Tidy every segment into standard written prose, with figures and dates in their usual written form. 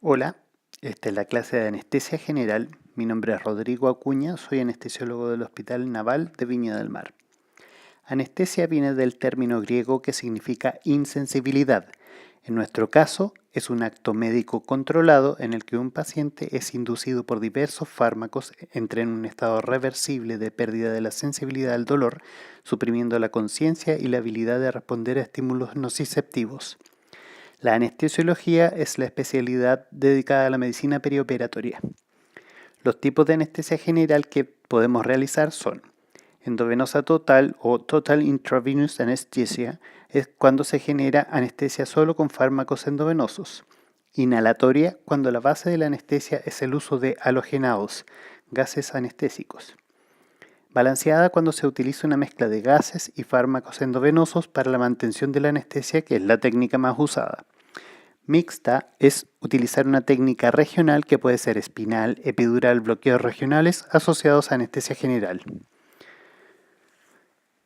Hola, esta es la clase de anestesia general. Mi nombre es Rodrigo Acuña, soy anestesiólogo del Hospital Naval de Viña del Mar. Anestesia viene del término griego que significa insensibilidad. En nuestro caso, es un acto médico controlado en el que un paciente es inducido por diversos fármacos, entra en un estado reversible de pérdida de la sensibilidad al dolor, suprimiendo la conciencia y la habilidad de responder a estímulos nociceptivos. La anestesiología es la especialidad dedicada a la medicina perioperatoria. Los tipos de anestesia general que podemos realizar son endovenosa total o total intravenous anesthesia, es cuando se genera anestesia solo con fármacos endovenosos. Inhalatoria, cuando la base de la anestesia es el uso de halogenados, gases anestésicos. Balanceada, cuando se utiliza una mezcla de gases y fármacos endovenosos para la mantención de la anestesia, que es la técnica más usada. Mixta es utilizar una técnica regional que puede ser espinal, epidural, bloqueos regionales asociados a anestesia general.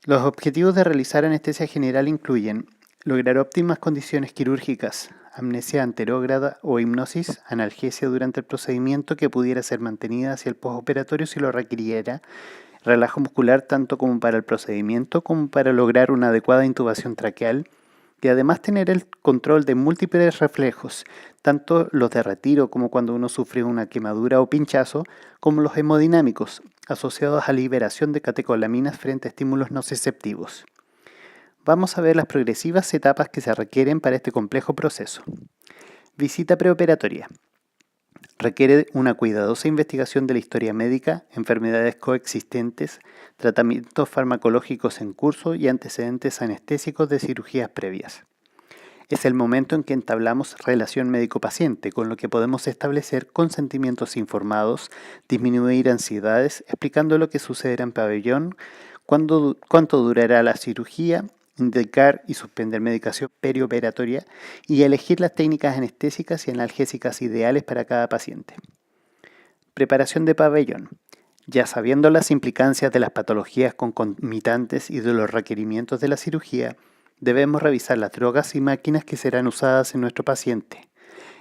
Los objetivos de realizar anestesia general incluyen lograr óptimas condiciones quirúrgicas, amnesia anterógrada o hipnosis, analgesia durante el procedimiento que pudiera ser mantenida hacia el postoperatorio si lo requiriera, relajo muscular tanto como para el procedimiento como para lograr una adecuada intubación traqueal, y además tener el control de múltiples reflejos, tanto los de retiro como cuando uno sufre una quemadura o pinchazo, como los hemodinámicos, asociados a liberación de catecolaminas frente a estímulos nociceptivos. Vamos a ver las progresivas etapas que se requieren para este complejo proceso. Visita preoperatoria. Requiere una cuidadosa investigación de la historia médica, enfermedades coexistentes, tratamientos farmacológicos en curso y antecedentes anestésicos de cirugías previas. Es el momento en que entablamos relación médico-paciente, con lo que podemos establecer consentimientos informados, disminuir ansiedades, explicando lo que sucederá en pabellón, cuánto durará la cirugía, indicar y suspender medicación perioperatoria y elegir las técnicas anestésicas y analgésicas ideales para cada paciente. Preparación de pabellón. Ya sabiendo las implicancias de las patologías concomitantes y de los requerimientos de la cirugía, debemos revisar las drogas y máquinas que serán usadas en nuestro paciente.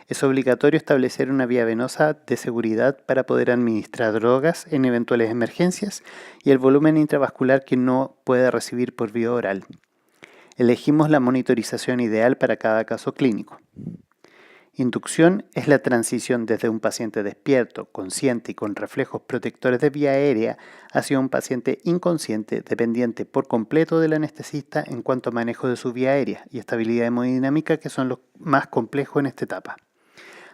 Es obligatorio establecer una vía venosa de seguridad para poder administrar drogas en eventuales emergencias y el volumen intravascular que no puede recibir por vía oral. Elegimos la monitorización ideal para cada caso clínico. Inducción es la transición desde un paciente despierto, consciente y con reflejos protectores de vía aérea hacia un paciente inconsciente dependiente por completo del anestesista en cuanto a manejo de su vía aérea y estabilidad hemodinámica, que son los más complejos en esta etapa.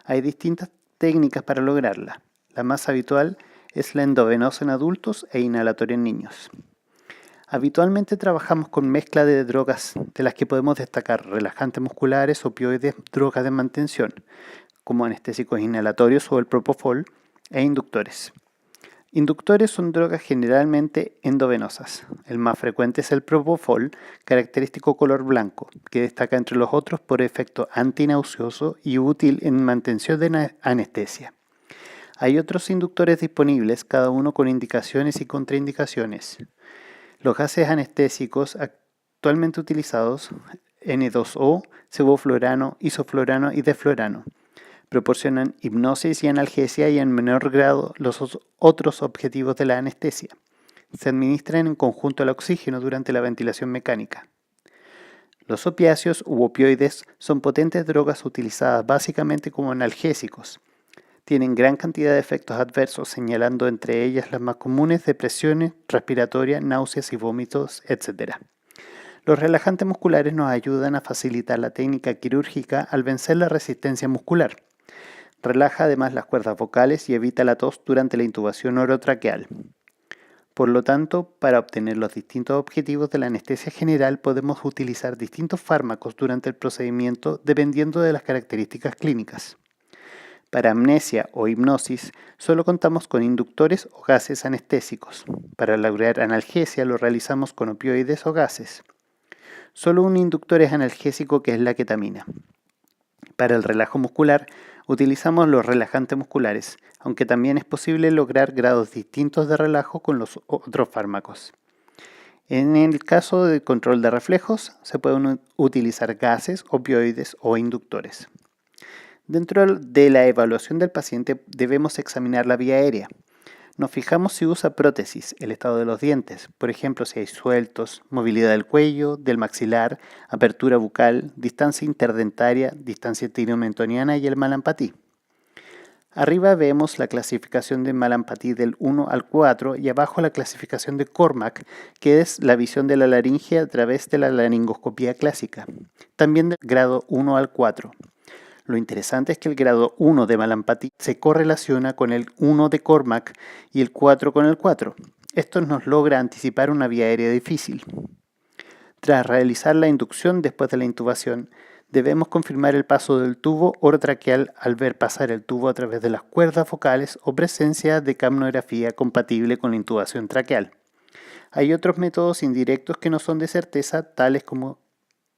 Hay distintas técnicas para lograrla. La más habitual es la endovenosa en adultos e inhalatoria en niños. Habitualmente trabajamos con mezcla de drogas, de las que podemos destacar relajantes musculares, opioides, drogas de mantención, como anestésicos inhalatorios o el propofol, e inductores. Inductores son drogas generalmente endovenosas. El más frecuente es el propofol, característico color blanco, que destaca entre los otros por efecto antinauseoso y útil en mantención de anestesia. Hay otros inductores disponibles, cada uno con indicaciones y contraindicaciones. Los gases anestésicos actualmente utilizados, N2O, sevoflurano, isoflurano y deflurano, proporcionan hipnosis y analgesia y en menor grado los otros objetivos de la anestesia. Se administran en conjunto al oxígeno durante la ventilación mecánica. Los opiáceos u opioides son potentes drogas utilizadas básicamente como analgésicos. Tienen gran cantidad de efectos adversos, señalando entre ellas las más comunes: depresiones respiratorias, náuseas y vómitos, etc. Los relajantes musculares nos ayudan a facilitar la técnica quirúrgica al vencer la resistencia muscular. Relaja además las cuerdas vocales y evita la tos durante la intubación orotraqueal. Por lo tanto, para obtener los distintos objetivos de la anestesia general podemos utilizar distintos fármacos durante el procedimiento dependiendo de las características clínicas. Para amnesia o hipnosis, solo contamos con inductores o gases anestésicos. Para lograr analgesia lo realizamos con opioides o gases. Solo un inductor es analgésico, que es la ketamina. Para el relajo muscular, utilizamos los relajantes musculares, aunque también es posible lograr grados distintos de relajo con los otros fármacos. En el caso del control de reflejos, se pueden utilizar gases, opioides o inductores. Dentro de la evaluación del paciente debemos examinar la vía aérea. Nos fijamos si usa prótesis, el estado de los dientes, por ejemplo si hay sueltos, movilidad del cuello, del maxilar, apertura bucal, distancia interdentaria, distancia tinomentoniana y el Mallampatí. Arriba vemos la clasificación de Mallampatí del 1 al 4 y abajo la clasificación de Cormack, que es la visión de la laringe a través de la laringoscopía clásica, también del grado 1 al 4. Lo interesante es que el grado 1 de Mallampatí se correlaciona con el 1 de Cormack y el 4 con el 4. Esto nos logra anticipar una vía aérea difícil. Tras realizar la inducción después de la intubación, debemos confirmar el paso del tubo orotraqueal al ver pasar el tubo a través de las cuerdas vocales o presencia de capnografía compatible con la intubación traqueal. Hay otros métodos indirectos que no son de certeza, tales como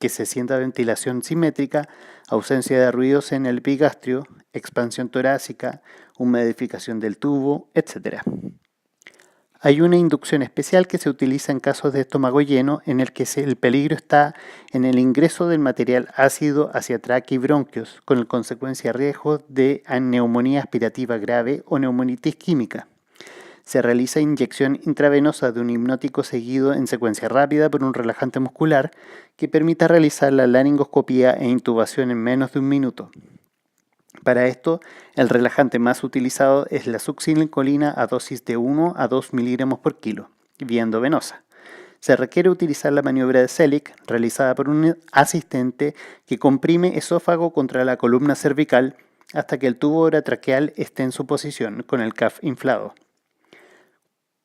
que se sienta ventilación simétrica, ausencia de ruidos en el epigastrio, expansión torácica, humidificación del tubo, etc. Hay una inducción especial que se utiliza en casos de estómago lleno en el que el peligro está en el ingreso del material ácido hacia tráquea y bronquios, con el consecuencia riesgo de neumonía aspirativa grave o neumonitis química. Se realiza inyección intravenosa de un hipnótico seguido en secuencia rápida por un relajante muscular que permita realizar la laringoscopía e intubación en menos de un minuto. Para esto, el relajante más utilizado es la succinilcolina a dosis de 1 a 2 miligramos por kilo, vía endovenosa. Se requiere utilizar la maniobra de Selig, realizada por un asistente que comprime esófago contra la columna cervical hasta que el tubo orotraqueal esté en su posición, con el CAF inflado.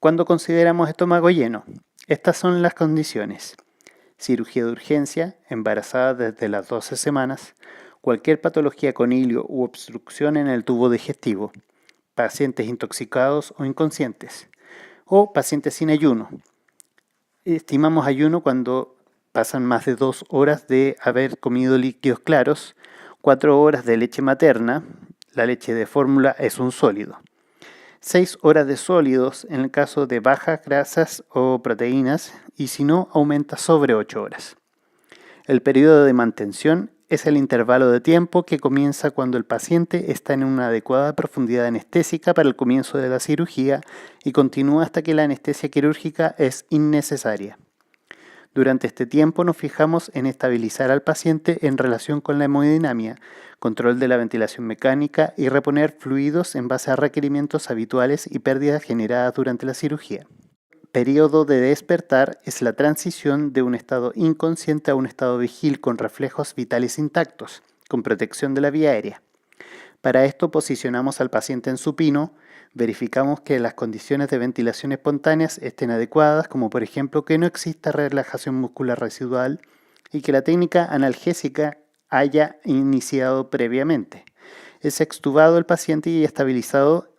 Cuando consideramos estómago lleno, estas son las condiciones: cirugía de urgencia, embarazada desde las 12 semanas, cualquier patología con hilio u obstrucción en el tubo digestivo, pacientes intoxicados o inconscientes, o pacientes sin ayuno. Estimamos ayuno cuando pasan más de 2 horas de haber comido líquidos claros, 4 horas de leche materna, la leche de fórmula es un sólido, 6 horas de sólidos en el caso de bajas grasas o proteínas y si no aumenta sobre 8 horas. El periodo de mantención es el intervalo de tiempo que comienza cuando el paciente está en una adecuada profundidad anestésica para el comienzo de la cirugía y continúa hasta que la anestesia quirúrgica es innecesaria. Durante este tiempo nos fijamos en estabilizar al paciente en relación con la hemodinamia, control de la ventilación mecánica y reponer fluidos en base a requerimientos habituales y pérdidas generadas durante la cirugía. Periodo de despertar es la transición de un estado inconsciente a un estado vigil con reflejos vitales intactos, con protección de la vía aérea. Para esto posicionamos al paciente en supino, verificamos que las condiciones de ventilación espontáneas estén adecuadas, como por ejemplo que no exista relajación muscular residual y que la técnica analgésica haya iniciado previamente. Es extubado el paciente y estabilizado.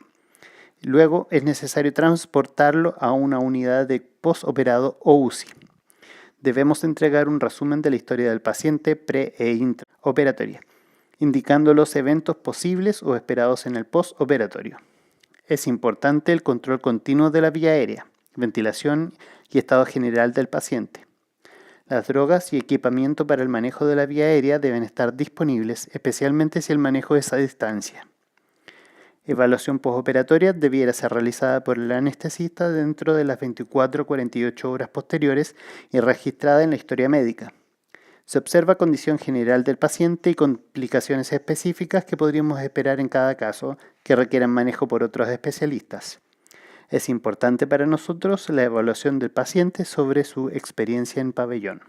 Luego es necesario transportarlo a una unidad de postoperado o UCI. Debemos entregar un resumen de la historia del paciente pre e intraoperatoria, indicando los eventos posibles o esperados en el postoperatorio. Es importante el control continuo de la vía aérea, ventilación y estado general del paciente. Las drogas y equipamiento para el manejo de la vía aérea deben estar disponibles, especialmente si el manejo es a distancia. Evaluación postoperatoria debiera ser realizada por el anestesista dentro de las 24 a 48 horas posteriores y registrada en la historia médica. Se observa condición general del paciente y complicaciones específicas que podríamos esperar en cada caso que requieran manejo por otros especialistas. Es importante para nosotros la evaluación del paciente sobre su experiencia en pabellón.